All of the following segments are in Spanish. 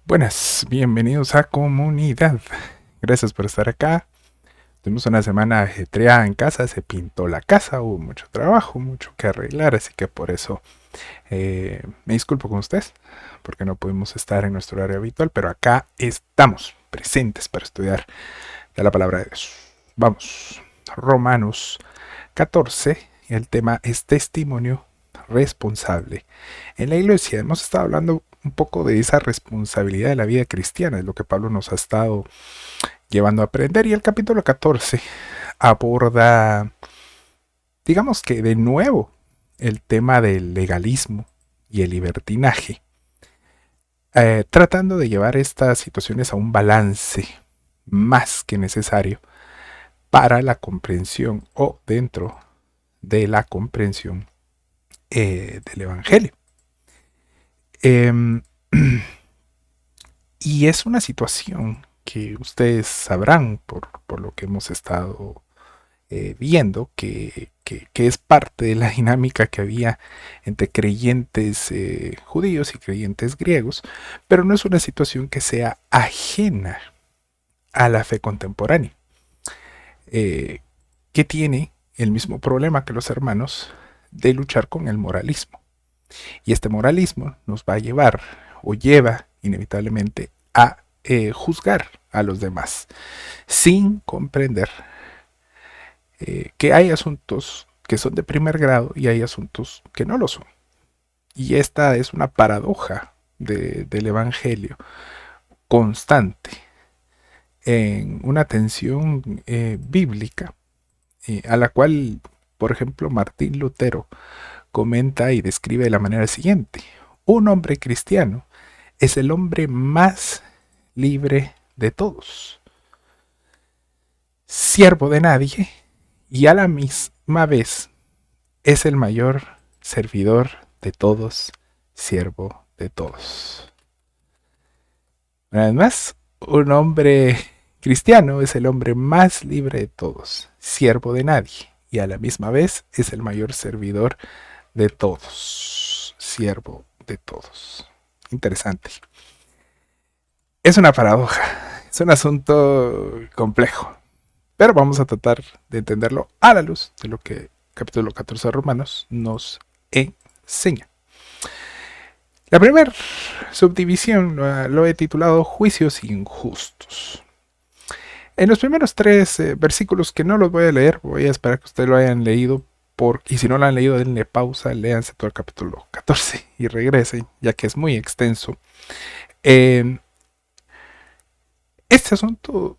Buenas, bienvenidos a Comunidad. Gracias por estar acá. Tuvimos una semana ajetreada en casa, se pintó la casa, hubo mucho trabajo, mucho que arreglar, así que por eso me disculpo con ustedes, porque no pudimos estar en nuestro horario habitual, pero acá estamos presentes para estudiar de la palabra de Dios. Vamos, Romanos 14, y el tema es testimonio responsable. En la iglesia hemos estado hablando un poco de esa responsabilidad de la vida cristiana, es lo que Pablo nos ha estado llevando a aprender, y el capítulo 14 aborda, digamos que de nuevo, el tema del legalismo y el libertinaje, tratando de llevar estas situaciones a un balance más que necesario para la comprensión o dentro de la comprensión del Evangelio. Eh, y es una situación que ustedes sabrán por lo que hemos estado viendo, que es parte de la dinámica que había entre creyentes judíos y creyentes griegos, pero no es una situación que sea ajena a la fe contemporánea, eh, que tiene el mismo problema que los hermanos de luchar con el moralismo. Y este moralismo nos va a llevar o lleva inevitablemente a juzgar a los demás sin comprender que hay asuntos que son de primer grado y hay asuntos que no lo son. Y esta es una paradoja del Evangelio constante en una tensión bíblica a la cual, por ejemplo, Martín Lutero comenta y describe de la manera siguiente: un hombre cristiano es el hombre más libre de todos, siervo de nadie y a la misma vez es el mayor servidor de todos, siervo de todos. Una vez más, un hombre cristiano es el hombre más libre de todos, siervo de nadie y a la misma vez es el mayor servidor de todos, siervo de todos. Interesante. Es una paradoja, es un asunto complejo, pero vamos a tratar de entenderlo a la luz de lo que el capítulo 14 de Romanos nos enseña. La primera subdivisión lo he titulado Juicios injustos. En los primeros tres versículos, que no los voy a leer, voy a esperar que ustedes lo hayan leído, y si no lo han leído, denle pausa, léanse todo el capítulo 14 y regresen, ya que es muy extenso. Eh, este asunto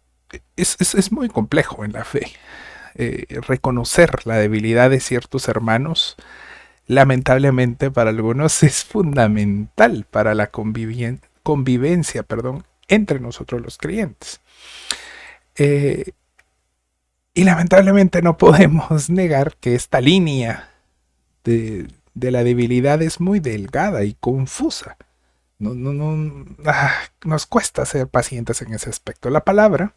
es muy complejo en la fe. Reconocer la debilidad de ciertos hermanos, lamentablemente para algunos, es fundamental para la convivencia, entre nosotros los creyentes. Eh, y lamentablemente no podemos negar que esta línea de la debilidad es muy delgada y confusa. Nos cuesta ser pacientes en ese aspecto. La palabra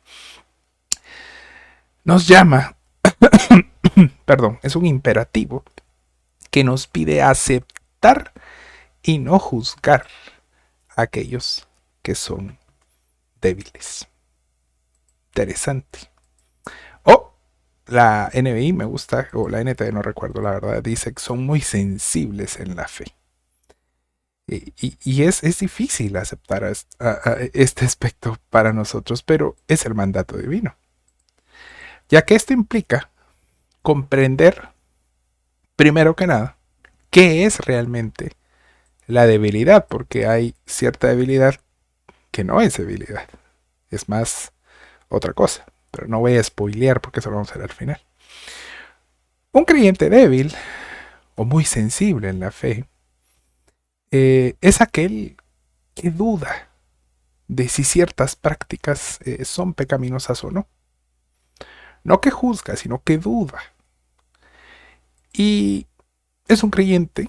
nos llama, es un imperativo que nos pide aceptar y no juzgar a aquellos que son débiles. Interesante. O la NBI me gusta, o la NT no recuerdo la verdad, dice que son muy sensibles en la fe. Y es difícil aceptar a este aspecto para nosotros, pero es el mandato divino. Ya que esto implica comprender, primero que nada, qué es realmente la debilidad, porque hay cierta debilidad que no es debilidad, es más otra cosa, pero no voy a spoilear porque eso lo vamos a ver al final. Un creyente débil o muy sensible en la fe es aquel que duda de si ciertas prácticas son pecaminosas o no. No que juzga, sino que duda. Y es un creyente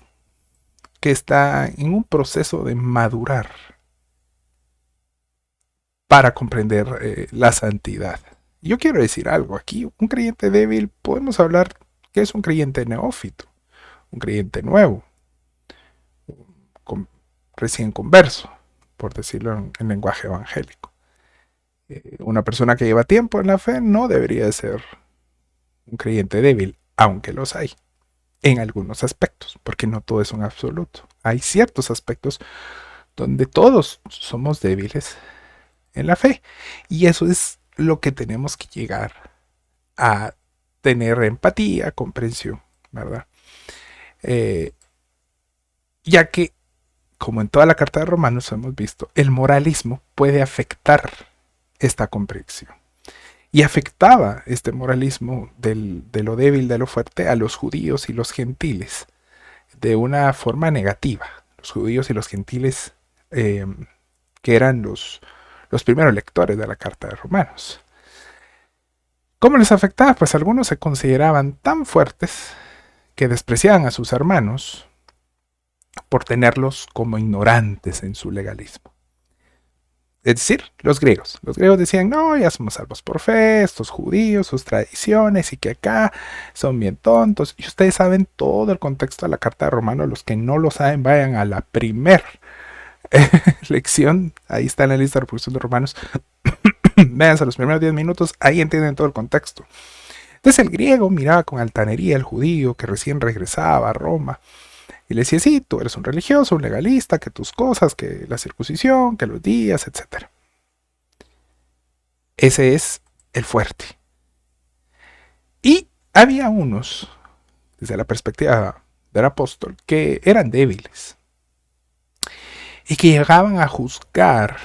que está en un proceso de madurar para comprender la santidad. Yo quiero decir algo aquí. Un creyente débil, podemos hablar que es un creyente neófito, un creyente nuevo, con, recién converso, por decirlo en lenguaje evangélico. Una persona que lleva tiempo en la fe no debería ser un creyente débil, aunque los hay, en algunos aspectos, porque no todo es un absoluto. Hay ciertos aspectos donde todos somos débiles en la fe, y eso es lo que tenemos que llegar a tener empatía, comprensión, ¿verdad? Eh, ya que, como en toda la carta de Romanos hemos visto, el moralismo puede afectar esta comprensión. Y afectaba este moralismo de lo débil, de lo fuerte, a los judíos y los gentiles de una forma negativa. Los judíos y los gentiles, que eran los primeros lectores de la carta de Romanos. ¿Cómo les afectaba? Pues algunos se consideraban tan fuertes que despreciaban a sus hermanos por tenerlos como ignorantes en su legalismo. Es decir, los griegos. Los griegos decían, no, ya somos salvos por fe, estos judíos, sus tradiciones, y que acá son bien tontos. Y ustedes saben todo el contexto de la carta de Romanos. Los que no lo saben, vayan a la primer lección. Ahí está en la lista de reproducción de Romanos. Véanse los primeros 10 minutos, ahí entienden todo el contexto. Entonces el griego miraba con altanería al judío que recién regresaba a Roma. Y le decía, sí, tú eres un religioso, un legalista, que tus cosas, que la circuncisión, que los días, etc. Ese es el fuerte. Y había unos, desde la perspectiva del apóstol, que eran débiles. Y que llegaban a juzgar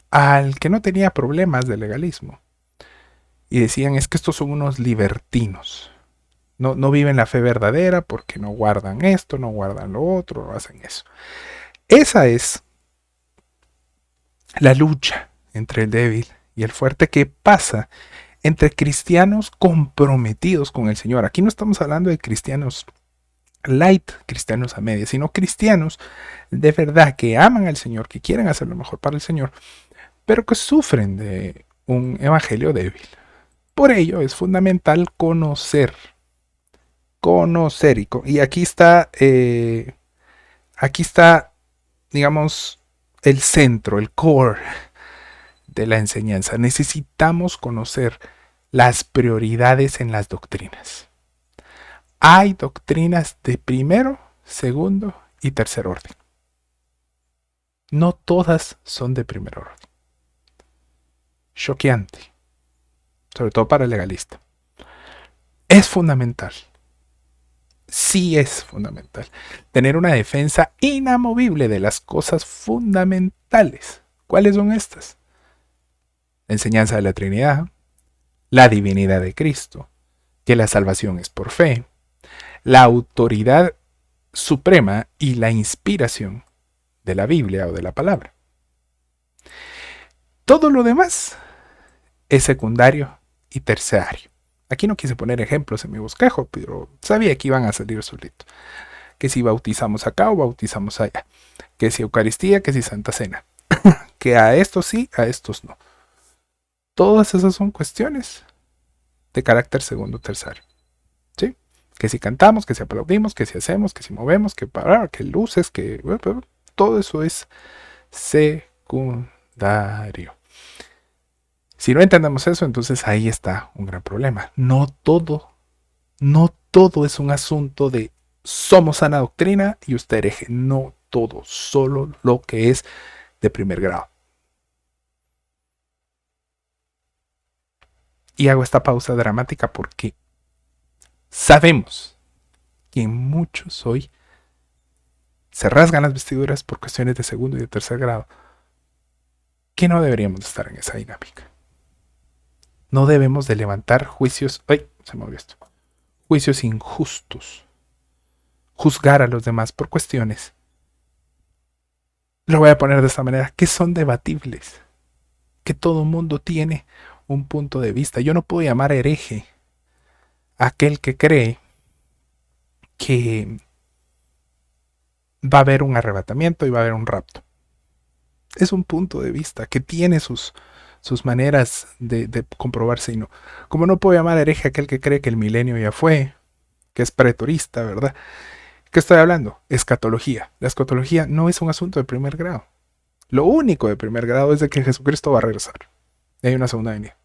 al que no tenía problemas de legalismo. Y decían, es que estos son unos libertinos. No viven la fe verdadera porque no guardan esto, no guardan lo otro, no hacen eso. Esa es la lucha entre el débil y el fuerte que pasa entre cristianos comprometidos con el Señor. Aquí no estamos hablando de cristianos light, cristianos a media, sino cristianos de verdad que aman al Señor, que quieren hacer lo mejor para el Señor, pero que sufren de un evangelio débil. Por ello es fundamental conocer, y aquí está, digamos, el centro, el core de la enseñanza. Necesitamos conocer las prioridades en las doctrinas. Hay doctrinas de primero, segundo y tercer orden. No todas son de primer orden. Choqueante, sobre todo para el legalista. Es fundamental. Sí es fundamental tener una defensa inamovible de las cosas fundamentales. ¿Cuáles son estas? La enseñanza de la Trinidad, la divinidad de Cristo, que la salvación es por fe, la autoridad suprema y la inspiración de la Biblia o de la palabra. Todo lo demás es secundario y terciario. Aquí no quise poner ejemplos en mi bosquejo, pero sabía que iban a salir solitos. Que si bautizamos acá o bautizamos allá. Que si Eucaristía, que si Santa Cena. Que a estos sí, a estos no. Todas esas son cuestiones de carácter segundo o terciario. ¿Sí? Que si cantamos, que si aplaudimos, que si hacemos, que si movemos, que parar, que luces, que... Todo eso es secundario. Si no entendemos eso, entonces ahí está un gran problema. No todo es un asunto de somos sana doctrina y usted hereje. No todo, solo lo que es de primer grado. Y hago esta pausa dramática porque sabemos que muchos hoy se rasgan las vestiduras por cuestiones de segundo y de tercer grado, que no deberíamos estar en esa dinámica. No debemos de levantar juicios, juicios injustos, juzgar a los demás por cuestiones, lo voy a poner de esta manera, que son debatibles, que todo mundo tiene un punto de vista. Yo no puedo llamar hereje a aquel que cree que va a haber un arrebatamiento y va a haber un rapto. Es un punto de vista que tiene sus maneras de comprobarse y no. Como no puedo llamar hereje a aquel que cree que el milenio ya fue, que es preterista, ¿verdad? ¿Qué estoy hablando? Escatología. La escatología no es un asunto de primer grado. Lo único de primer grado es de que Jesucristo va a regresar. Y hay una segunda venida.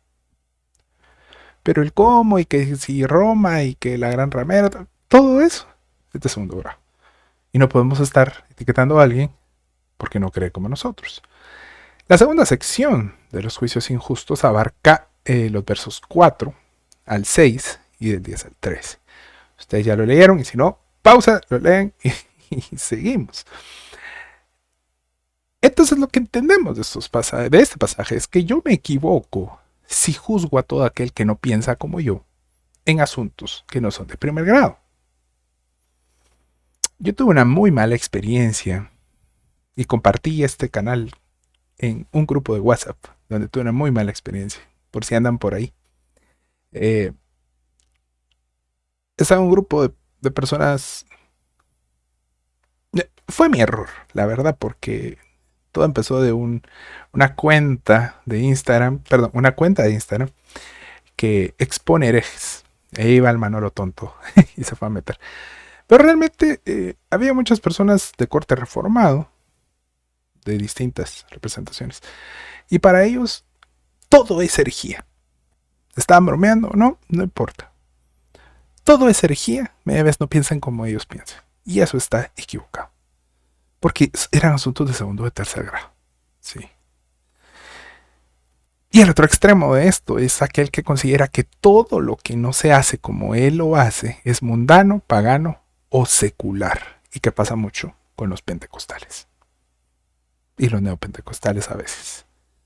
Pero el cómo y que si Roma y que la gran ramera, todo eso es de segundo grado. Y no podemos estar etiquetando a alguien porque no cree como nosotros. La segunda sección de los juicios injustos abarca los versos 4 al 6 y del 10 al 13. Ustedes ya lo leyeron y si no, pausa, lo leen y seguimos. Entonces lo que entendemos de este pasaje es que yo me equivoco si juzgo a todo aquel que no piensa como yo en asuntos que no son de primer grado. Yo tuve una muy mala experiencia y compartí este canal en un grupo de WhatsApp donde tuve una muy mala experiencia, por si andan por ahí. Estaba un grupo de personas. Fue mi error, la verdad, porque todo empezó de una cuenta de Instagram, una cuenta de Instagram que expone herejes. E iba el Manolo tonto y se fue a meter. Pero realmente había muchas personas de corte reformado, de distintas representaciones. Y para ellos todo es herejía. ¿Estaban bromeando o no? No importa. Todo es herejía. Media vez no piensan como ellos piensan. Y eso está equivocado. Porque eran asuntos de segundo o de tercer grado. Sí. Y el otro extremo de esto es aquel que considera que todo lo que no se hace como él lo hace es mundano, pagano o secular. Y que pasa mucho con los pentecostales. Y los neopentecostales a veces.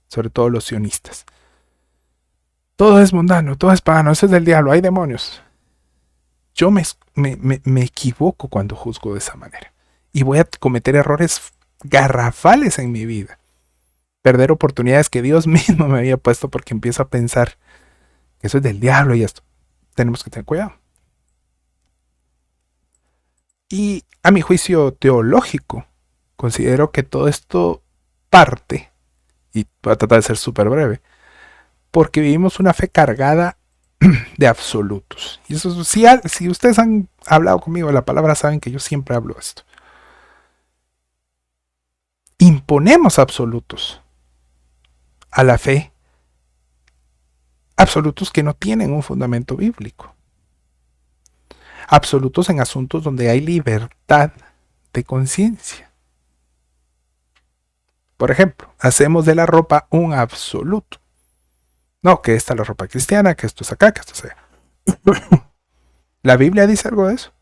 Sobre todo los sionistas. Todo es mundano, todo es pagano, eso es del diablo, hay demonios. Yo me equivoco cuando juzgo de esa manera. Y voy a cometer errores garrafales en mi vida. Perder oportunidades que Dios mismo me había puesto porque empiezo a pensar que eso es del diablo y esto. Tenemos que tener cuidado. Y a mi juicio teológico, considero que todo esto parte, y voy a tratar de ser súper breve, porque vivimos una fe cargada de absolutos. Y eso, si ustedes han hablado conmigo de la palabra, saben que yo siempre hablo de esto. Imponemos absolutos a la fe, absolutos que no tienen un fundamento bíblico, absolutos en asuntos donde hay libertad de conciencia. Por ejemplo, hacemos de la ropa un absoluto. No, que esta es la ropa cristiana, que esto es acá, que esto es allá. ¿La Biblia dice algo de eso?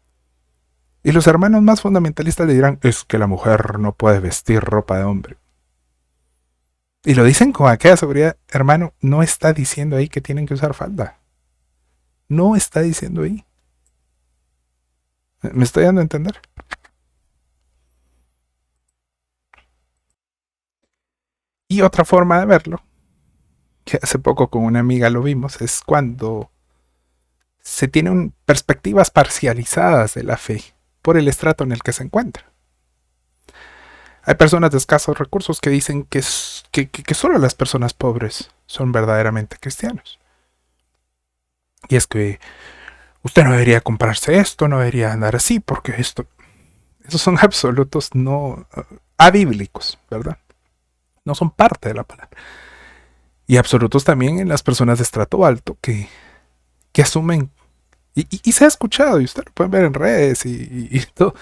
Y los hermanos más fundamentalistas le dirán, es que la mujer no puede vestir ropa de hombre. Y lo dicen con aquella seguridad, hermano, no está diciendo ahí que tienen que usar falda. No está diciendo ahí. ¿Me estoy dando a entender? Y otra forma de verlo, que hace poco con una amiga lo vimos, es cuando se tienen perspectivas parcializadas de la fe por el estrato en el que se encuentra. Hay personas de escasos recursos que dicen que solo las personas pobres son verdaderamente cristianos. Y es que usted no debería comprarse esto, no debería andar así, porque esos son absolutos no abíblicos, ¿verdad? No son parte de la palabra. Y absolutos también en las personas de estrato alto que asumen, y se ha escuchado, y usted lo puede ver en redes y todo,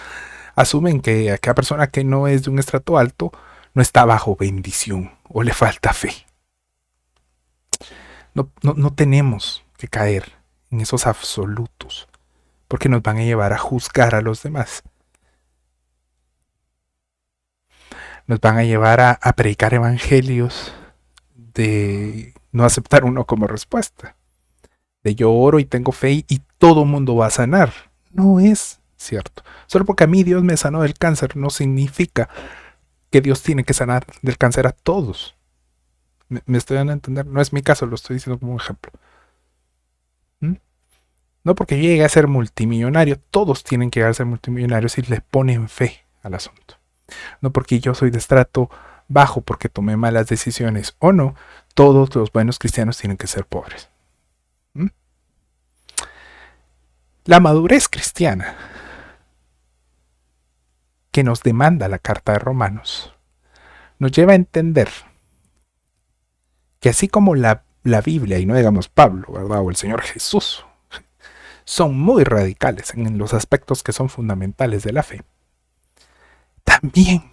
asumen que aquella persona que no es de un estrato alto no está bajo bendición o le falta fe. No tenemos que caer en esos absolutos porque nos van a llevar a juzgar a los demás. Nos van a llevar a predicar evangelios de no aceptar uno como respuesta. De yo oro y tengo fe y todo mundo va a sanar. No es cierto. Solo porque a mí Dios me sanó del cáncer no significa que Dios tiene que sanar del cáncer a todos. Me estoy dando a entender. No es mi caso, lo estoy diciendo como un ejemplo. No porque yo llegue a ser multimillonario, todos tienen que llegar a ser multimillonarios si le ponen fe al asunto. No porque yo soy de estrato bajo porque tomé malas decisiones o no, todos los buenos cristianos tienen que ser pobres. La madurez cristiana que nos demanda la carta de Romanos nos lleva a entender que así como la Biblia, y no digamos Pablo, ¿verdad? O el Señor Jesús, son muy radicales en los aspectos que son fundamentales de la fe, también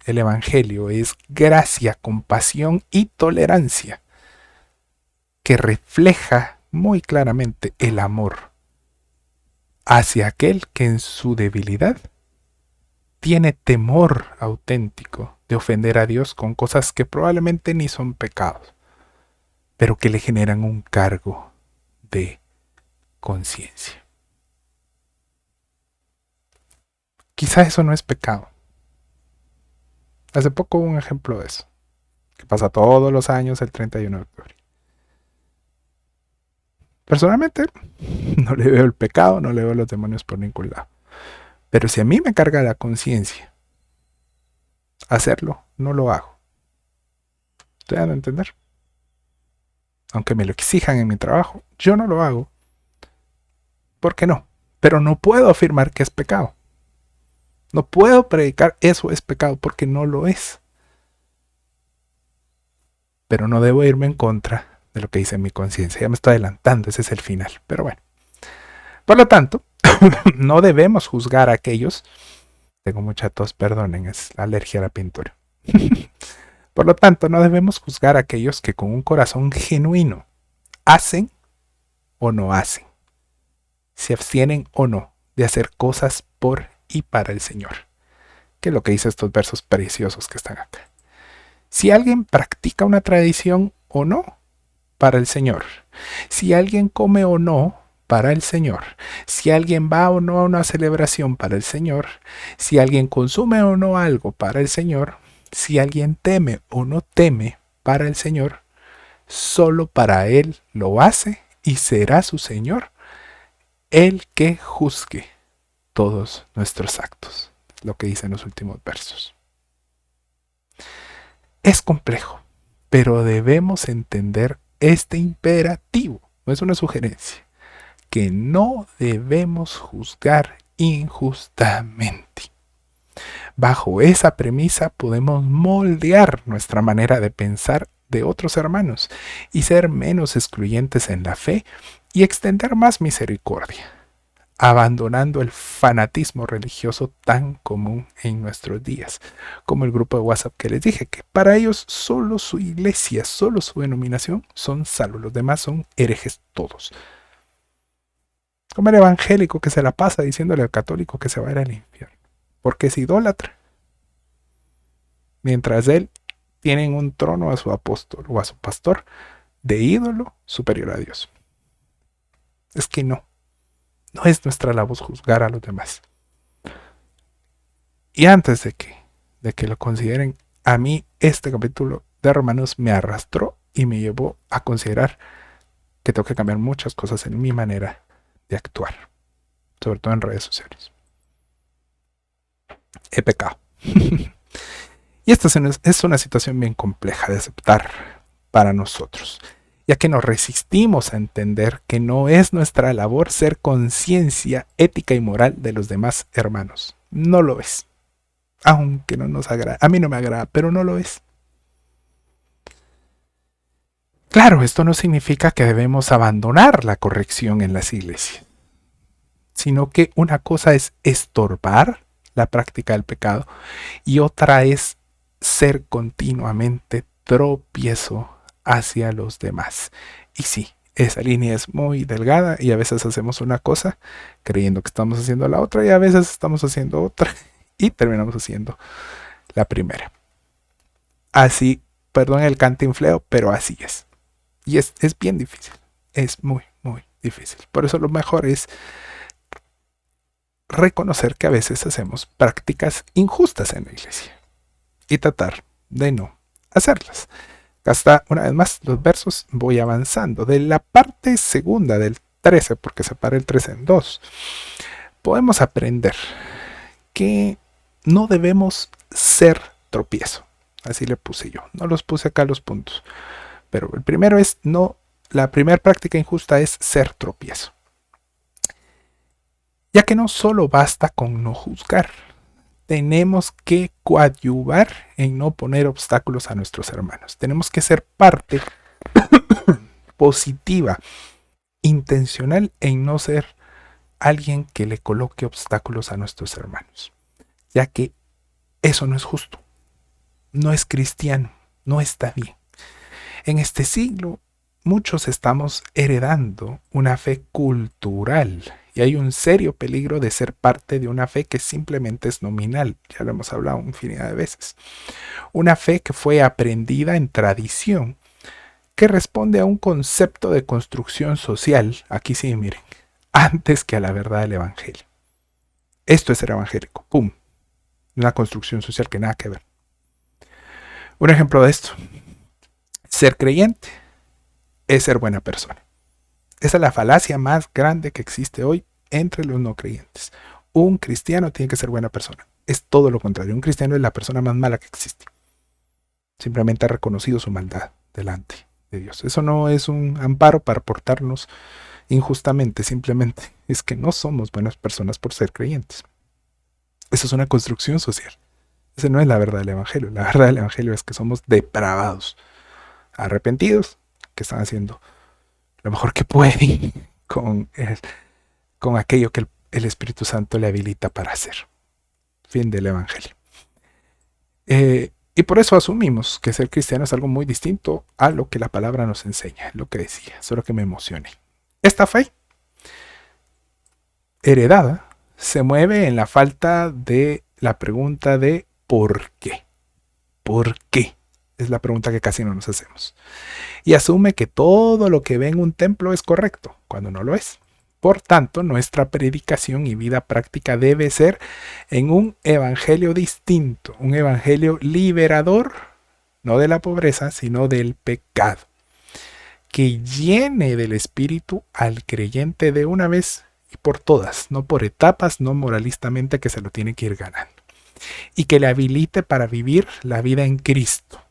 el Evangelio es gracia, compasión y tolerancia que refleja muy claramente el amor hacia aquel que en su debilidad tiene temor auténtico de ofender a Dios con cosas que probablemente ni son pecados, pero que le generan un cargo de conciencia. Quizá eso no es pecado. Hace poco hubo un ejemplo de eso, que pasa todos los años el 31 de octubre. Personalmente, no le veo el pecado, no le veo los demonios por ningún lado. Pero si a mí me carga la conciencia hacerlo, no lo hago. ¿Estoy dando a entender? Aunque me lo exijan en mi trabajo, yo no lo hago. ¿Por qué no? Pero no puedo afirmar que es pecado. No puedo predicar eso es pecado porque no lo es. Pero no debo irme en contra de lo que dice mi conciencia. Ya me estoy adelantando, ese es el final. Pero bueno. Por lo tanto, no debemos juzgar a aquellos. Tengo mucha tos, perdonen, es la alergia a la pintura. Por lo tanto, no debemos juzgar a aquellos que con un corazón genuino hacen o no hacen, se abstienen o no de hacer cosas por y para el Señor, que es lo que dice estos versos preciosos que están acá. Si alguien practica una tradición o no, para el Señor. Si alguien come o no, para el Señor. Si alguien va o no a una celebración, para el Señor. Si alguien consume o no algo, para el Señor. Si alguien teme o no teme, para el Señor. Solo para Él lo hace y será su Señor el que juzgue todos nuestros actos. Lo que dice en los últimos versos. Es complejo, pero debemos entender este imperativo. No es una sugerencia. Que no debemos juzgar injustamente. Bajo esa premisa podemos moldear nuestra manera de pensar de otros hermanos y ser menos excluyentes en la fe y extender más misericordia, abandonando el fanatismo religioso tan común en nuestros días, como el grupo de WhatsApp que les dije, que para ellos solo su iglesia, solo su denominación son salvos, los demás son herejes todos. Como el evangélico que se la pasa diciéndole al católico que se va a ir al infierno, porque es idólatra. Mientras él tiene en un trono a su apóstol o a su pastor de ídolo superior a Dios. Es que no es nuestra labor juzgar a los demás. Y antes de que lo consideren, a mí este capítulo de Romanos me arrastró y me llevó a considerar que tengo que cambiar muchas cosas en mi manera de actuar, sobre todo en redes sociales. He pecado. Y esta es una situación bien compleja de aceptar para nosotros, ya que nos resistimos a entender que no es nuestra labor ser conciencia ética y moral de los demás hermanos. No lo es. Aunque no nos agrada. A mí no me agrada, pero no lo es. Claro, esto no significa que debemos abandonar la corrección en las iglesias, sino que una cosa es estorbar la práctica del pecado y otra es ser continuamente tropiezo hacia los demás. Y sí, esa línea es muy delgada y a veces hacemos una cosa creyendo que estamos haciendo la otra y a veces estamos haciendo otra y terminamos haciendo la primera. Así, perdón el cantinfleo, pero así es. Y es bien difícil. Es muy, muy difícil. Por eso lo mejor es reconocer que a veces hacemos prácticas injustas en la iglesia y tratar de no hacerlas. Hasta una vez más los versos voy avanzando. De la parte segunda del 13, porque separa el 13 en dos, podemos aprender que no debemos ser tropiezo. Así le puse yo. No los puse acá los puntos. Pero el primero es no. La primera práctica injusta es ser tropiezo. Ya que no solo basta con no juzgar, tenemos que coadyuvar en no poner obstáculos a nuestros hermanos. Tenemos que ser parte positiva, intencional en no ser alguien que le coloque obstáculos a nuestros hermanos, ya que eso no es justo, no es cristiano, no está bien. En este siglo, muchos estamos heredando una fe cultural y hay un serio peligro de ser parte de una fe que simplemente es nominal, ya lo hemos hablado infinidad de veces. Una fe que fue aprendida en tradición, que responde a un concepto de construcción social, aquí sí, miren, antes que a la verdad del Evangelio. Esto es ser evangélico, ¡pum! Una construcción social que nada que ver. Un ejemplo de esto, ser creyente es ser buena persona. Esa es la falacia más grande que existe hoy entre los no creyentes. Un cristiano tiene que ser buena persona. Es todo lo contrario. Un cristiano es la persona más mala que existe. Simplemente ha reconocido su maldad delante de Dios. Eso no es un amparo para portarnos injustamente. Simplemente es que no somos buenas personas por ser creyentes. Eso es una construcción social. Esa no es la verdad del Evangelio. La verdad del Evangelio es que somos depravados, arrepentidos, que están haciendo lo mejor que pueden con aquello que el Espíritu Santo le habilita para hacer. Fin del Evangelio. Y por eso asumimos que ser cristiano es algo muy distinto a lo que la palabra nos enseña, lo que decía, solo que me emocioné. Esta fe heredada se mueve en la falta de la pregunta de ¿por qué? ¿Por qué? Es la pregunta que casi no nos hacemos. Y asume que todo lo que ve en un templo es correcto, cuando no lo es. Por tanto, nuestra predicación y vida práctica debe ser en un evangelio distinto, un evangelio liberador, no de la pobreza, sino del pecado, que llene del Espíritu al creyente de una vez y por todas, no por etapas, no moralistamente que se lo tiene que ir ganando, y que le habilite para vivir la vida en Cristo.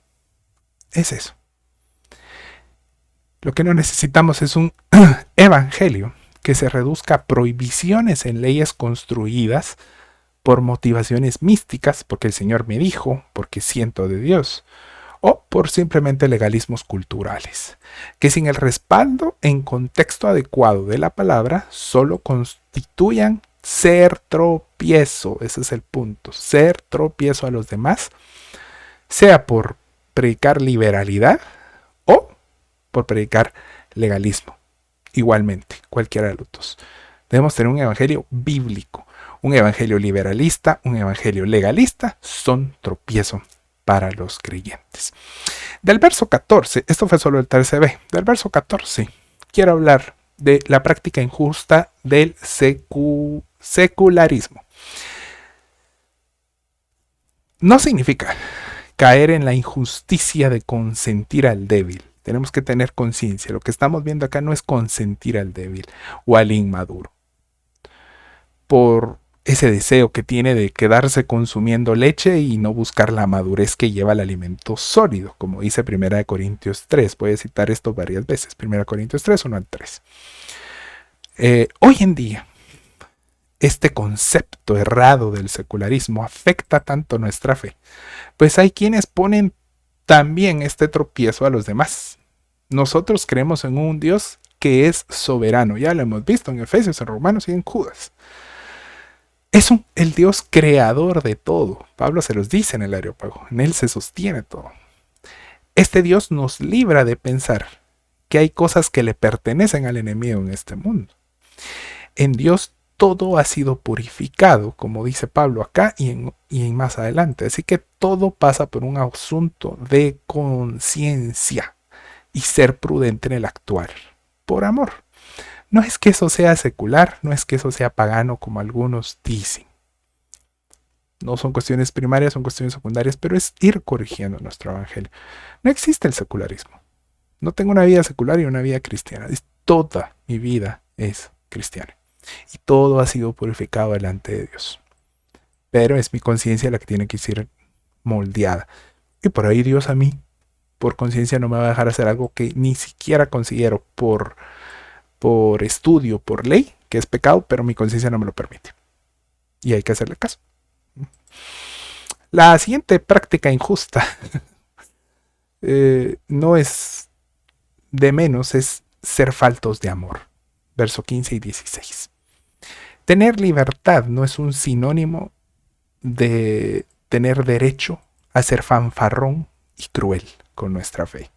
Es eso. Lo que no necesitamos es un evangelio que se reduzca a prohibiciones en leyes construidas por motivaciones místicas, porque el Señor me dijo, porque siento de Dios, o por simplemente legalismos culturales, que sin el respaldo en contexto adecuado de la palabra, solo constituyan ser tropiezo, ese es el punto, ser tropiezo a los demás, sea por predicar liberalidad o por predicar legalismo. Igualmente, cualquiera de los dos. Debemos tener un evangelio bíblico. Un evangelio liberalista, un evangelio legalista son tropiezo para los creyentes. Del verso 14, esto fue solo el tercer B, del verso 14, quiero hablar de la práctica injusta del secularismo. No significa caer en la injusticia de consentir al débil. Tenemos que tener conciencia. Lo que estamos viendo acá no es consentir al débil o al inmaduro. Por ese deseo que tiene de quedarse consumiendo leche y no buscar la madurez que lleva el alimento sólido, como dice 1 Corintios 3. Voy a citar esto varias veces. 1 Corintios 3, 1 al 3. Hoy en día, este concepto errado del secularismo afecta tanto nuestra fe, pues hay quienes ponen también este tropiezo a los demás. Nosotros creemos en un Dios que es soberano. Ya lo hemos visto en Efesios, en Romanos y en Judas. Es el Dios creador de todo. Pablo se los dice en el Areópago. En él se sostiene todo. Este Dios nos libra de pensar que hay cosas que le pertenecen al enemigo en este mundo. En Dios todo ha sido purificado, como dice Pablo acá y en más adelante. Así que todo pasa por un asunto de conciencia y ser prudente en el actuar, por amor. No es que eso sea secular, no es que eso sea pagano como algunos dicen. No son cuestiones primarias, son cuestiones secundarias, pero es ir corrigiendo nuestro evangelio. No existe el secularismo. No tengo una vida secular y una vida cristiana. Toda mi vida es cristiana. Y todo ha sido purificado delante de Dios. Pero es mi conciencia la que tiene que ser moldeada. Y por ahí Dios a mí, por conciencia, no me va a dejar hacer algo que ni siquiera considero por estudio, por ley, que es pecado, pero mi conciencia no me lo permite. Y hay que hacerle caso. La siguiente práctica injusta no es de menos, es ser faltos de amor. Verso 15 y 16. Tener libertad no es un sinónimo de tener derecho a ser fanfarrón y cruel con nuestra fe.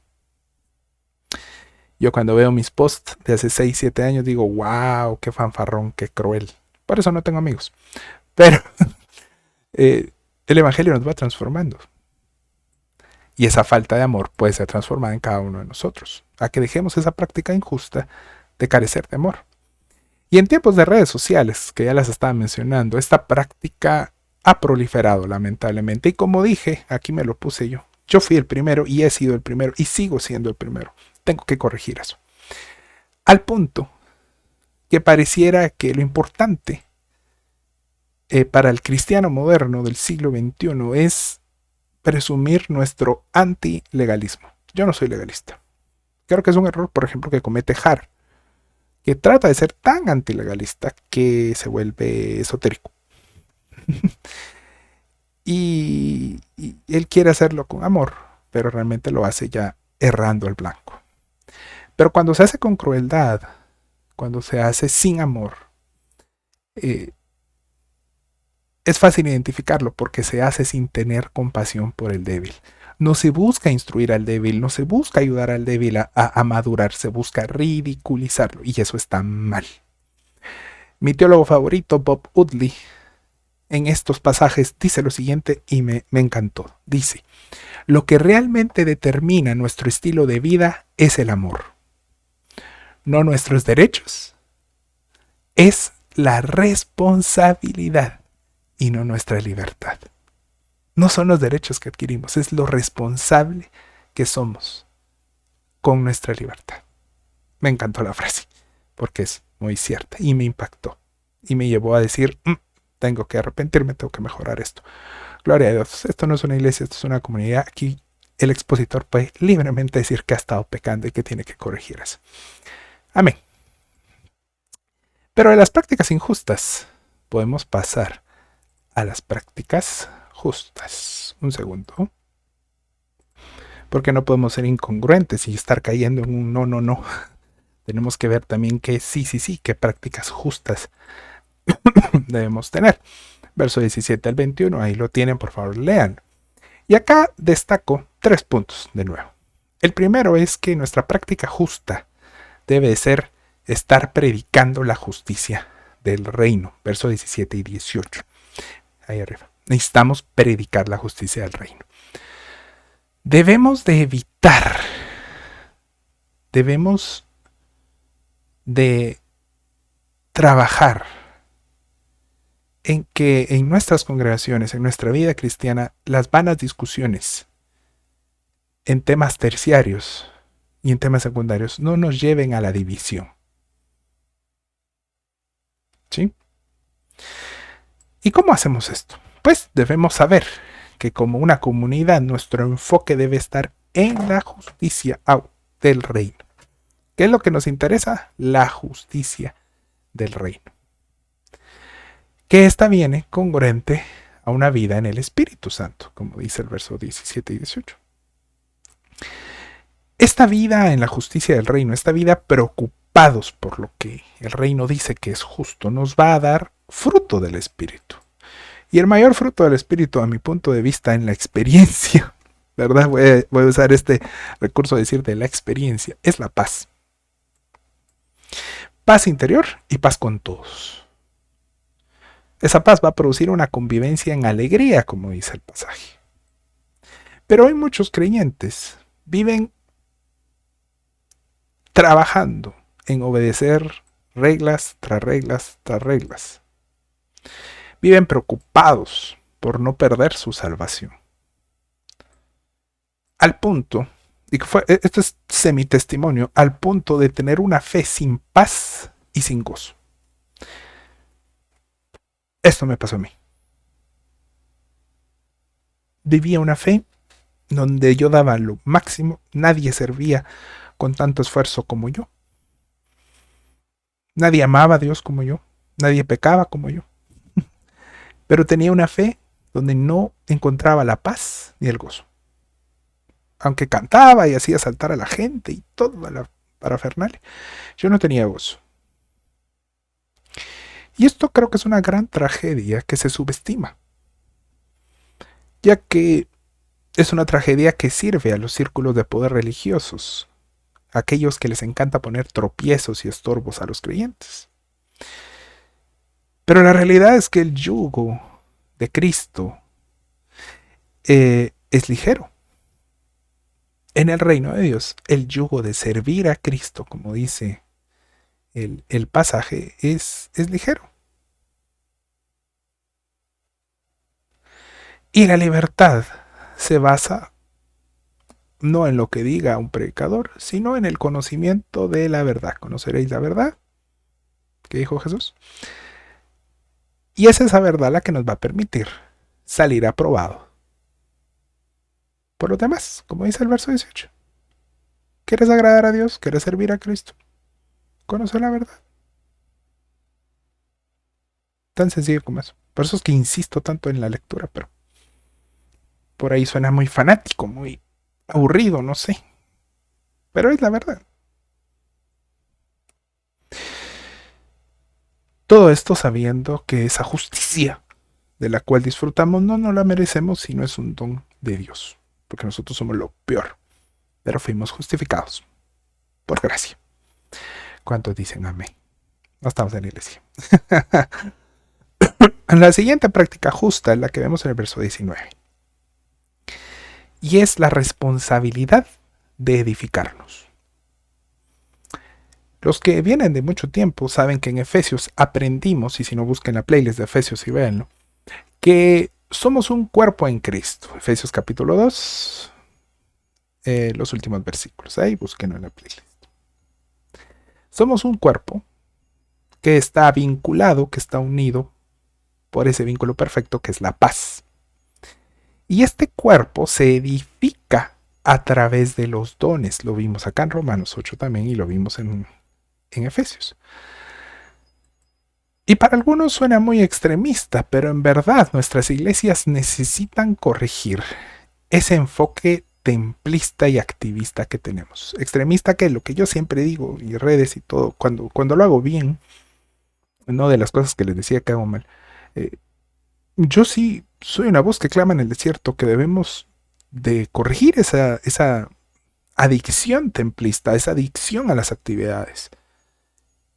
Yo cuando veo mis posts de hace 6, 7 años digo, wow, qué fanfarrón, qué cruel. Por eso no tengo amigos. Pero el Evangelio nos va transformando. Y esa falta de amor puede ser transformada en cada uno de nosotros. A que dejemos esa práctica injusta de carecer de amor. Y en tiempos de redes sociales, que ya las estaba mencionando, esta práctica ha proliferado lamentablemente. Y como dije, aquí me lo puse yo. Yo fui el primero y he sido el primero y sigo siendo el primero. Tengo que corregir eso. Al punto que pareciera que lo importante para el cristiano moderno del siglo XXI es presumir nuestro antilegalismo. Yo no soy legalista. Creo que es un error, por ejemplo, que comete Har, que trata de ser tan antilegalista que se vuelve esotérico. y él quiere hacerlo con amor, pero realmente lo hace ya errando el blanco. Pero cuando se hace con crueldad, cuando se hace sin amor, es fácil identificarlo porque se hace sin tener compasión por el débil. No se busca instruir al débil, no se busca ayudar al débil a madurar, se busca ridiculizarlo y eso está mal. Mi teólogo favorito, Bob Woodley, en estos pasajes dice lo siguiente y me encantó. Dice, lo que realmente determina nuestro estilo de vida es el amor, no nuestros derechos. Es la responsabilidad y no nuestra libertad. No son los derechos que adquirimos, es lo responsable que somos con nuestra libertad. Me encantó la frase, porque es muy cierta y me impactó. Y me llevó a decir, tengo que arrepentirme, tengo que mejorar esto. Gloria a Dios, esto no es una iglesia, esto es una comunidad. Aquí el expositor puede libremente decir que ha estado pecando y que tiene que corregir eso. Amén. Pero de las prácticas injustas podemos pasar a las prácticas justas. Un segundo. Porque no podemos ser incongruentes y estar cayendo en un no. Tenemos que ver también que sí, qué prácticas justas debemos tener. Verso 17 al 21, ahí lo tienen, por favor, lean. Y acá destaco 3 puntos de nuevo. El primero es que nuestra práctica justa debe ser estar predicando la justicia del reino. Verso 17 y 18. Ahí arriba. Necesitamos predicar la justicia del reino. Debemos de evitar, debemos de trabajar en que en nuestras congregaciones, en nuestra vida cristiana, las vanas discusiones en temas terciarios y en temas secundarios no nos lleven a la división. ¿Sí? ¿Y cómo hacemos esto? Pues debemos saber que como una comunidad nuestro enfoque debe estar en la justicia del reino. ¿Qué es lo que nos interesa? La justicia del reino. Que esta viene congruente a una vida en el Espíritu Santo, como dice el verso 17 y 18. Esta vida en la justicia del reino, esta vida preocupados por lo que el reino dice que es justo, nos va a dar fruto del Espíritu. Y el mayor fruto del Espíritu, a mi punto de vista, en la experiencia, ¿verdad? Voy a usar este recurso de decir de la experiencia, es la paz. Paz interior y paz con todos. Esa paz va a producir una convivencia en alegría, como dice el pasaje. Pero hoy muchos creyentes viven trabajando en obedecer reglas tras reglas tras reglas. Viven preocupados por no perder su salvación. Al punto, y esto es semitestimonio, al punto de tener una fe sin paz y sin gozo. Esto me pasó a mí. Vivía una fe donde yo daba lo máximo, nadie servía con tanto esfuerzo como yo. Nadie amaba a Dios como yo, nadie pecaba como yo. Pero tenía una fe donde no encontraba la paz ni el gozo. Aunque cantaba y hacía saltar a la gente y toda la parafernalia, yo no tenía gozo. Y esto creo que es una gran tragedia que se subestima, ya que es una tragedia que sirve a los círculos de poder religiosos, a aquellos que les encanta poner tropiezos y estorbos a los creyentes. Pero la realidad es que el yugo de Cristo es ligero. En el reino de Dios, el yugo de servir a Cristo, como dice el pasaje, es ligero. Y la libertad se basa no en lo que diga un predicador, sino en el conocimiento de la verdad. Conoceréis la verdad, que dijo Jesús. Y es esa verdad la que nos va a permitir salir aprobado por los demás, como dice el verso 18. ¿Quieres agradar a Dios? ¿Quieres servir a Cristo? Conocer la verdad. Tan sencillo como eso. Por eso es que insisto tanto en la lectura, pero por ahí suena muy fanático, muy aburrido, no sé. Pero es la verdad. Todo esto sabiendo que esa justicia de la cual disfrutamos no la merecemos, sino es un don de Dios. Porque nosotros somos lo peor. Pero fuimos justificados. Por gracia. ¿Cuántos dicen amén? No estamos en la iglesia. La siguiente práctica justa es la que vemos en el verso 19. Y es la responsabilidad de edificarnos. Los que vienen de mucho tiempo saben que en Efesios aprendimos, y si no busquen la playlist de Efesios y véanlo, que somos un cuerpo en Cristo. Efesios capítulo 2, los últimos versículos. Ahí búsquenlo en la playlist. Somos un cuerpo que está vinculado, que está unido por ese vínculo perfecto que es la paz. Y este cuerpo se edifica a través de los dones. Lo vimos acá en Romanos 8 también y lo vimos en Efesios. Y para algunos suena muy extremista, pero en verdad nuestras iglesias necesitan corregir ese enfoque templista y activista que tenemos. Extremista, que es lo que yo siempre digo, y redes y todo, cuando lo hago bien, no de las cosas que les decía que hago mal. Yo sí soy una voz que clama en el desierto, que debemos de corregir esa adicción templista, esa adicción a las actividades.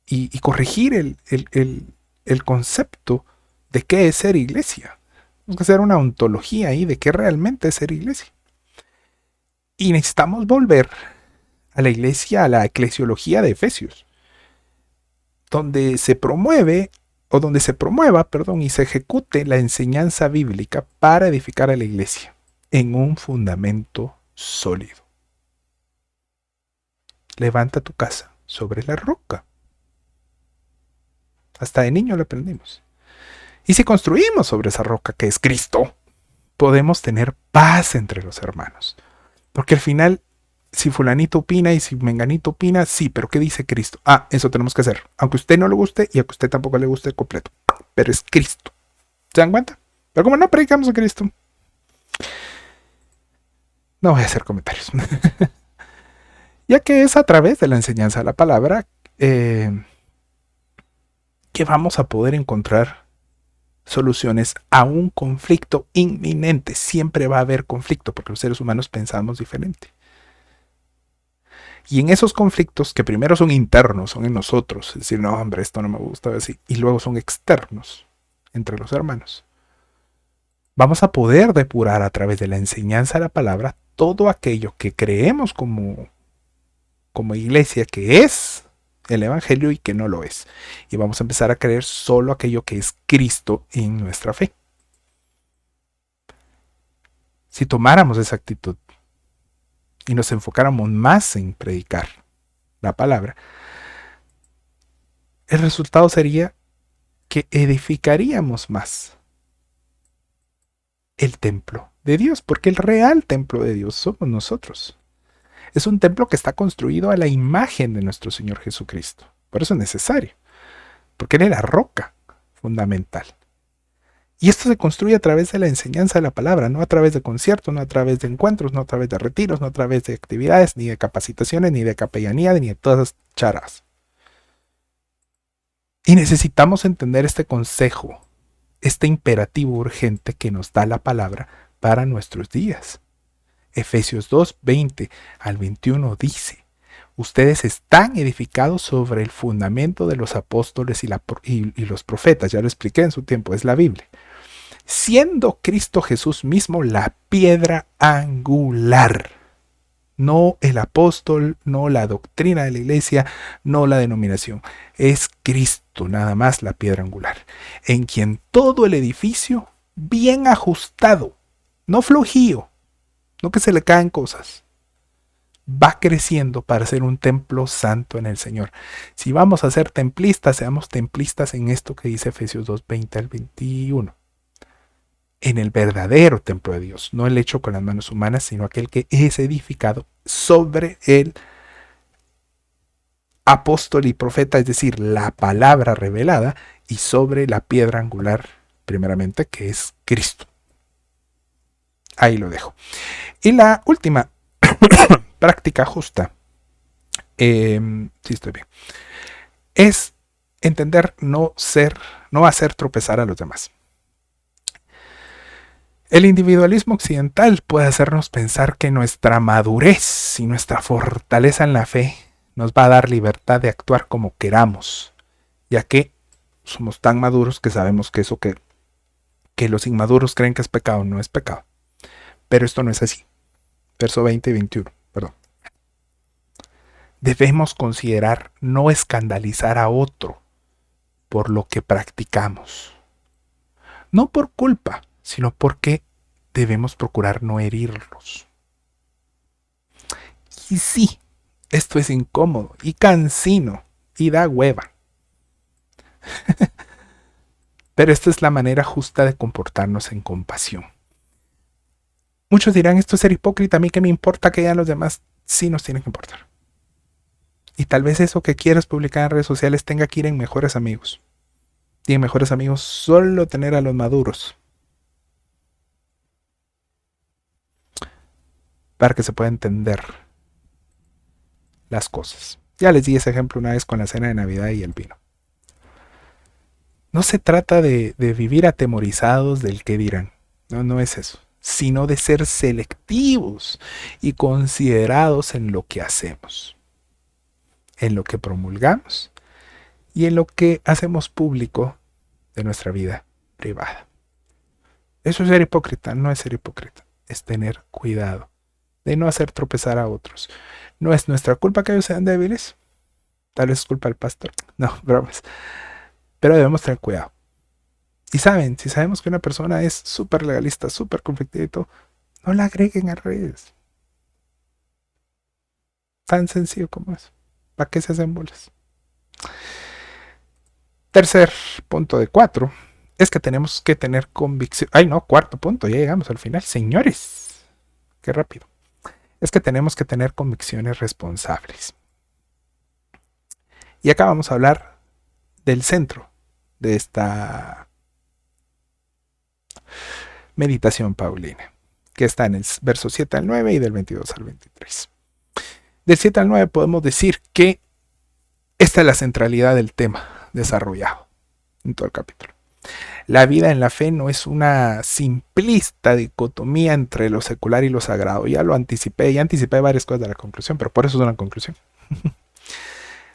Y corregir el concepto de qué es ser iglesia. Tenemos que hacer una ontología ahí de qué realmente es ser iglesia. Y necesitamos volver a la iglesia, a la eclesiología de Efesios, donde se promueve, o donde se promueva, perdón, y se ejecute la enseñanza bíblica para edificar a la iglesia en un fundamento sólido. Levanta tu casa sobre la roca. Hasta de niño lo aprendimos. Y si construimos sobre esa roca que es Cristo, podemos tener paz entre los hermanos. Porque al final, si fulanito opina y si menganito opina, sí, pero ¿qué dice Cristo? Ah, eso tenemos que hacer. Aunque a usted no le guste y a usted tampoco le guste completo. Pero es Cristo. ¿Se dan cuenta? Pero como no predicamos a Cristo, no voy a hacer comentarios. Ya que es a través de la enseñanza de la palabra que vamos a poder encontrar soluciones a un conflicto inminente. Siempre va a haber conflicto porque los seres humanos pensamos diferente. Y en esos conflictos, que primero son internos, son en nosotros, es decir, no, hombre, esto no me gusta, así, y luego son externos, entre los hermanos, vamos a poder depurar a través de la enseñanza de la palabra todo aquello que creemos como iglesia que es el Evangelio y que no lo es. Y vamos a empezar a creer solo aquello que es Cristo en nuestra fe. Si tomáramos esa actitud y nos enfocáramos más en predicar la palabra, el resultado sería que edificaríamos más el templo de Dios, porque el real templo de Dios somos nosotros. Es un templo que está construido a la imagen de nuestro Señor Jesucristo. Por eso es necesario, porque Él es la roca fundamental. Y esto se construye a través de la enseñanza de la palabra, no a través de conciertos, no a través de encuentros, no a través de retiros, no a través de actividades, ni de capacitaciones, ni de capellanía, ni de todas esas charas. Y necesitamos entender este consejo, este imperativo urgente que nos da la palabra para nuestros días. Efesios 2, 20 al 21 dice: ustedes están edificados sobre el fundamento de los apóstoles y los profetas. Ya lo expliqué en su tiempo, es la Biblia. Siendo Cristo Jesús mismo la piedra angular. No el apóstol, no la doctrina de la iglesia, no la denominación. Es Cristo nada más la piedra angular, en quien todo el edificio, bien ajustado, no flojío, no que se le caen cosas, va creciendo para ser un templo santo en el Señor. Si vamos a ser templistas, seamos templistas en esto que dice Efesios 2, 20 al 21. En el verdadero templo de Dios, no el hecho con las manos humanas, sino aquel que es edificado sobre el apóstol y profeta, es decir, la palabra revelada, y sobre la piedra angular, primeramente, que es Cristo. Ahí lo dejo. Y la última práctica justa, sí estoy bien, es entender no hacer tropezar a los demás. El individualismo occidental puede hacernos pensar que nuestra madurez y nuestra fortaleza en la fe nos va a dar libertad de actuar como queramos, ya que somos tan maduros que sabemos que eso que los inmaduros creen que es pecado no es pecado. Pero esto no es así. Verso 20 y 21, perdón. Debemos considerar no escandalizar a otro por lo que practicamos. No por culpa, sino porque debemos procurar no herirlos. Y sí, esto es incómodo y cansino y da hueva. Pero esta es la manera justa de comportarnos en compasión. Muchos dirán, esto es ser hipócrita, a mí qué me importa que digan los demás. Sí nos tiene que importar. Y tal vez eso que quieras publicar en redes sociales tenga que ir en mejores amigos. Y en mejores amigos solo tener a los maduros, para que se pueda entender las cosas. Ya les di ese ejemplo una vez con la cena de Navidad y el vino. No se trata de vivir atemorizados del qué dirán. No es eso. Sino de ser selectivos y considerados en lo que hacemos, en lo que promulgamos y en lo que hacemos público de nuestra vida privada. Eso es ser hipócrita, no es ser hipócrita, es tener cuidado de no hacer tropezar a otros. No es nuestra culpa que ellos sean débiles, tal vez es culpa del pastor, no, bromas, pero debemos tener cuidado. Y saben, si sabemos que una persona es súper legalista, súper conflictiva y todo, no la agreguen a redes. Tan sencillo como eso. ¿Para qué se hacen bolas? Tercer punto de 4 es que tenemos que tener convicción. Ay, no, cuarto punto, ya llegamos al final. Señores, qué rápido. Es que tenemos que tener convicciones responsables. Y acá vamos a hablar del centro de esta meditación paulina, que está en el verso 7 al 9 y del 22 al 23. Del 7 al 9 podemos decir que esta es la centralidad del tema desarrollado en todo el capítulo. La vida en la fe no es una simplista dicotomía entre lo secular y lo sagrado. Ya anticipé varias cosas de la conclusión, pero por eso es una conclusión.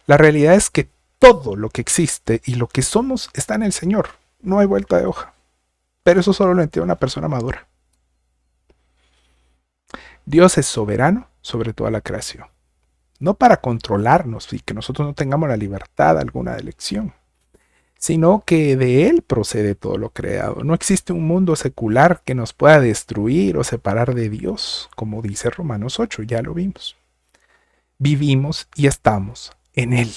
La realidad es que todo lo que existe y lo que somos está en el Señor. No hay vuelta de hoja. Pero eso solo lo entiende una persona madura. Dios es soberano sobre toda la creación. No para controlarnos y que nosotros no tengamos la libertad alguna de elección, sino que de Él procede todo lo creado. No existe un mundo secular que nos pueda destruir o separar de Dios, como dice Romanos 8, ya lo vimos. Vivimos y estamos en Él.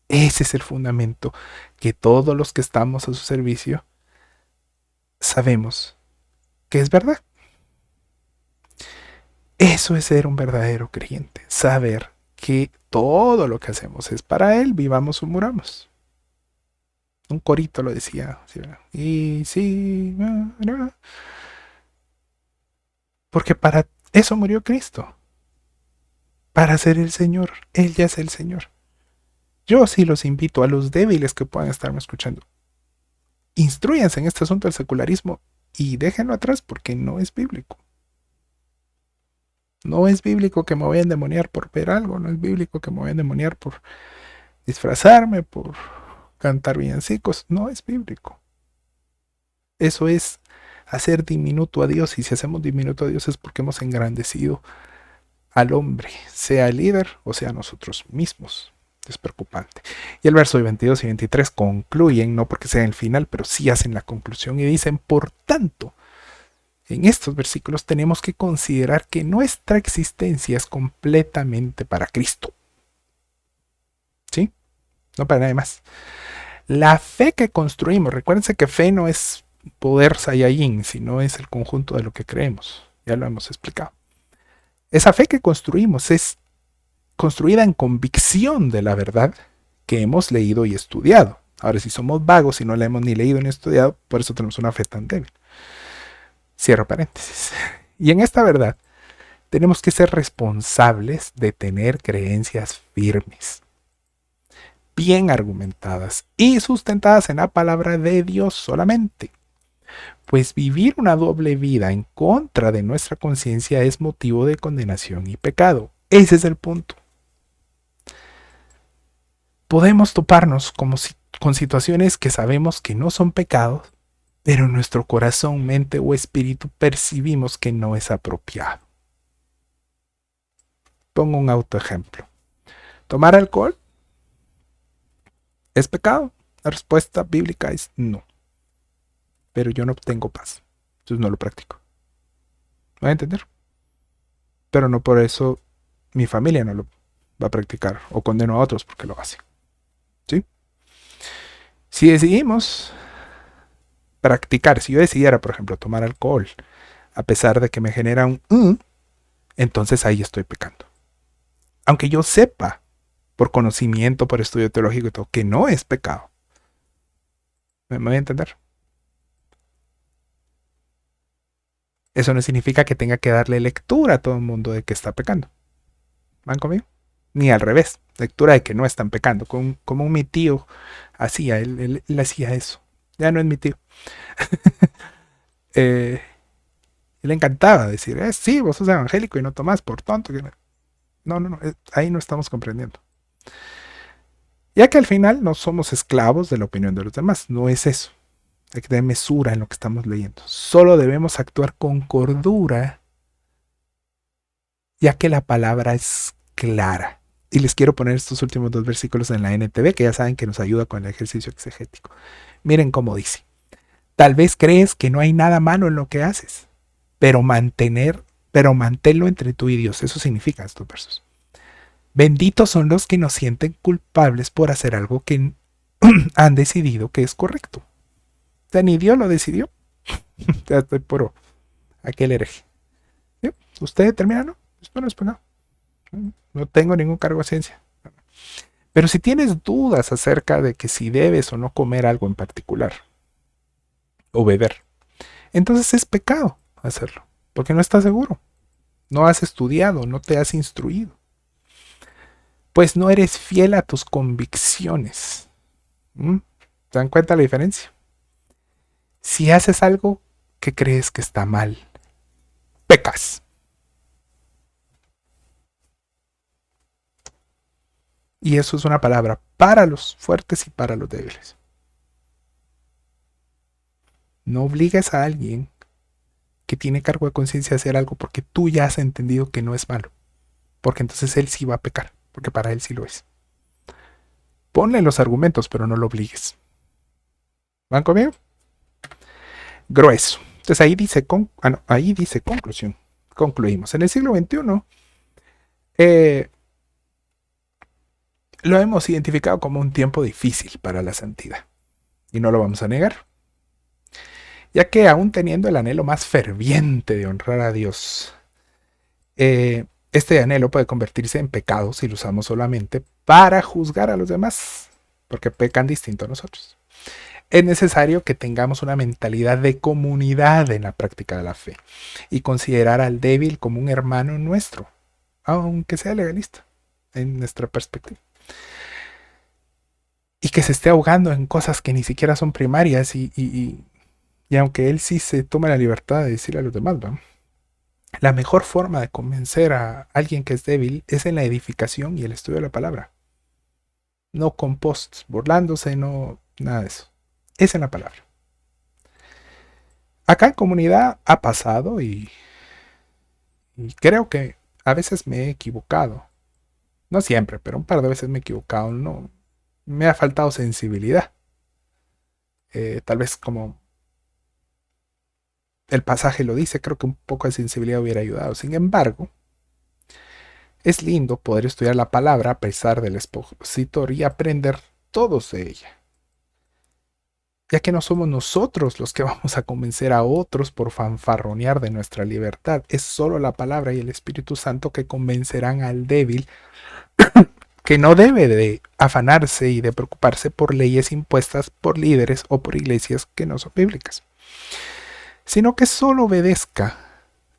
Ese es el fundamento que todos los que estamos a su servicio sabemos que es verdad. Eso es ser un verdadero creyente, saber que todo lo que hacemos es para Él, vivamos o muramos. Un corito lo decía. ¿Sí, verdad? Y sí, porque para eso murió Cristo, para ser el Señor. Él ya es el Señor. Yo sí los invito a los débiles que puedan estarme escuchando. Instruyanse en este asunto del secularismo y déjenlo atrás porque no es bíblico. No es bíblico que me voy a endemoniar por ver algo, no es bíblico que me voy a endemoniar por disfrazarme, por cantar villancicos, no es bíblico. Eso es hacer diminuto a Dios, y si hacemos diminuto a Dios es porque hemos engrandecido al hombre, sea el líder o sea nosotros mismos. Es preocupante. Y el verso 22 y 23 concluyen, no porque sea el final, pero sí hacen la conclusión y dicen, por tanto, en estos versículos tenemos que considerar que nuestra existencia es completamente para Cristo. ¿Sí? No para nadie más. La fe que construimos, recuérdense que fe no es poder Saiyajin, sino es el conjunto de lo que creemos. Ya lo hemos explicado. Esa fe que construimos es construida en convicción de la verdad que hemos leído y estudiado. Ahora, si somos vagos y no la hemos ni leído ni estudiado, por eso tenemos una fe tan débil. Cierro paréntesis. Y en esta verdad tenemos que ser responsables de tener creencias firmes, bien argumentadas y sustentadas en la palabra de Dios solamente. Pues vivir una doble vida en contra de nuestra conciencia es motivo de condenación y pecado. Ese es el punto. Podemos toparnos con situaciones que sabemos que no son pecados, pero en nuestro corazón, mente o espíritu percibimos que no es apropiado. Pongo un autoejemplo. ¿Tomar alcohol es pecado? La respuesta bíblica es no. Pero yo no obtengo paz. Entonces no lo practico. ¿Me va a entender? Pero no por eso mi familia no lo va a practicar o condeno a otros porque lo hacen. ¿Sí? Si decidimos practicar, si yo decidiera, por ejemplo, tomar alcohol, a pesar de que me genera un entonces ahí estoy pecando. Aunque yo sepa, por conocimiento, por estudio teológico y todo, que no es pecado. ¿Me voy a entender? Eso no significa que tenga que darle lectura a todo el mundo de que está pecando. ¿Van conmigo? Ni al revés, lectura de que no están pecando, como mi tío hacía, él hacía eso. Ya no es mi tío. Él le encantaba decir, sí, vos sos evangélico y no tomás por tonto. No, no, no, ahí no estamos comprendiendo. Ya que al final no somos esclavos de la opinión de los demás, no es eso. Hay que tener mesura en lo que estamos leyendo. Solo debemos actuar con cordura, ya que la palabra es clara. Y les quiero poner estos últimos dos versículos en la NTV, que ya saben que nos ayuda con el ejercicio exegético. Miren cómo dice. Tal vez crees que no hay nada malo en lo que haces, pero manténlo entre tú y Dios. Eso significa estos versos. Benditos son los que nos sienten culpables por hacer algo que han decidido que es correcto. O sea, ni Dios lo decidió. Ya estoy por aquel hereje. ¿Sí? Usted determina, no, esto no es pecado. No tengo ningún cargo de ciencia. Pero si tienes dudas acerca de que si debes o no comer algo en particular, o beber, entonces es pecado hacerlo, porque no estás seguro, no has estudiado, no te has instruido, pues no eres fiel a tus convicciones. ¿Se dan cuenta la diferencia? Si haces algo que crees que está mal, pecas. Y eso es una palabra para los fuertes y para los débiles. No obligues a alguien que tiene cargo de conciencia a hacer algo porque tú ya has entendido que no es malo. Porque entonces él sí va a pecar, porque para él sí lo es. Ponle los argumentos, pero no lo obligues. ¿Van conmigo? Grueso. Entonces ahí dice conclusión. Concluimos. En el siglo XXI lo hemos identificado como un tiempo difícil para la santidad. Y no lo vamos a negar. Ya que aún teniendo el anhelo más ferviente de honrar a Dios, este anhelo puede convertirse en pecado si lo usamos solamente para juzgar a los demás, porque pecan distinto a nosotros. Es necesario que tengamos una mentalidad de comunidad en la práctica de la fe y considerar al débil como un hermano nuestro, aunque sea legalista en nuestra perspectiva. Y que se esté ahogando en cosas que ni siquiera son primarias y aunque él sí se tome la libertad de decirle a los demás, ¿va? La mejor forma de convencer a alguien que es débil es en la edificación y el estudio de la palabra. No con posts burlándose, no nada de eso. Es en la palabra. Acá en comunidad ha pasado y creo que a veces me he equivocado. No siempre, pero un par de veces me he equivocado. No, me ha faltado sensibilidad. Tal vez como el pasaje lo dice, creo que un poco de sensibilidad hubiera ayudado. Sin embargo, es lindo poder estudiar la palabra a pesar del expositor y aprender todos de ella, ya que no somos nosotros los que vamos a convencer a otros por fanfarronear de nuestra libertad. Es solo la palabra y el Espíritu Santo que convencerán al débil que no debe de afanarse y de preocuparse por leyes impuestas por líderes o por iglesias que no son bíblicas, sino que solo obedezca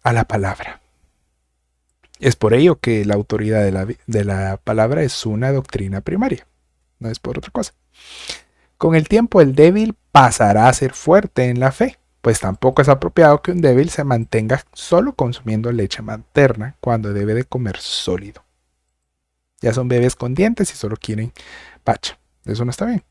a la palabra. Es por ello que la autoridad de la palabra es una doctrina primaria, no es por otra cosa. Con el tiempo el débil pasará a ser fuerte en la fe, pues tampoco es apropiado que un débil se mantenga solo consumiendo leche materna cuando debe de comer sólido. Ya son bebés con dientes y solo quieren pacha. Eso no está bien.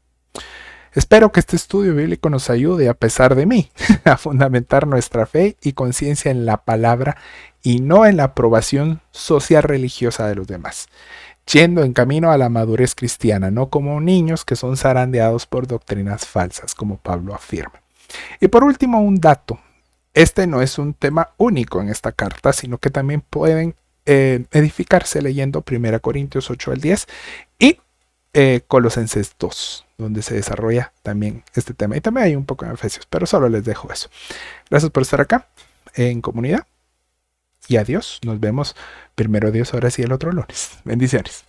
Espero que este estudio bíblico nos ayude, a pesar de mí, a fundamentar nuestra fe y conciencia en la palabra y no en la aprobación social religiosa de los demás, yendo en camino a la madurez cristiana, no como niños que son zarandeados por doctrinas falsas, como Pablo afirma. Y por último, un dato. Este no es un tema único en esta carta, sino que también pueden edificarse leyendo 1 Corintios 8 al 10 y Colosenses 2, donde se desarrolla también este tema. Y también hay un poco en Efesios, pero solo les dejo eso. Gracias por estar acá en comunidad. Y adiós. Nos vemos primero Dios, ahora sí el otro lunes. Bendiciones.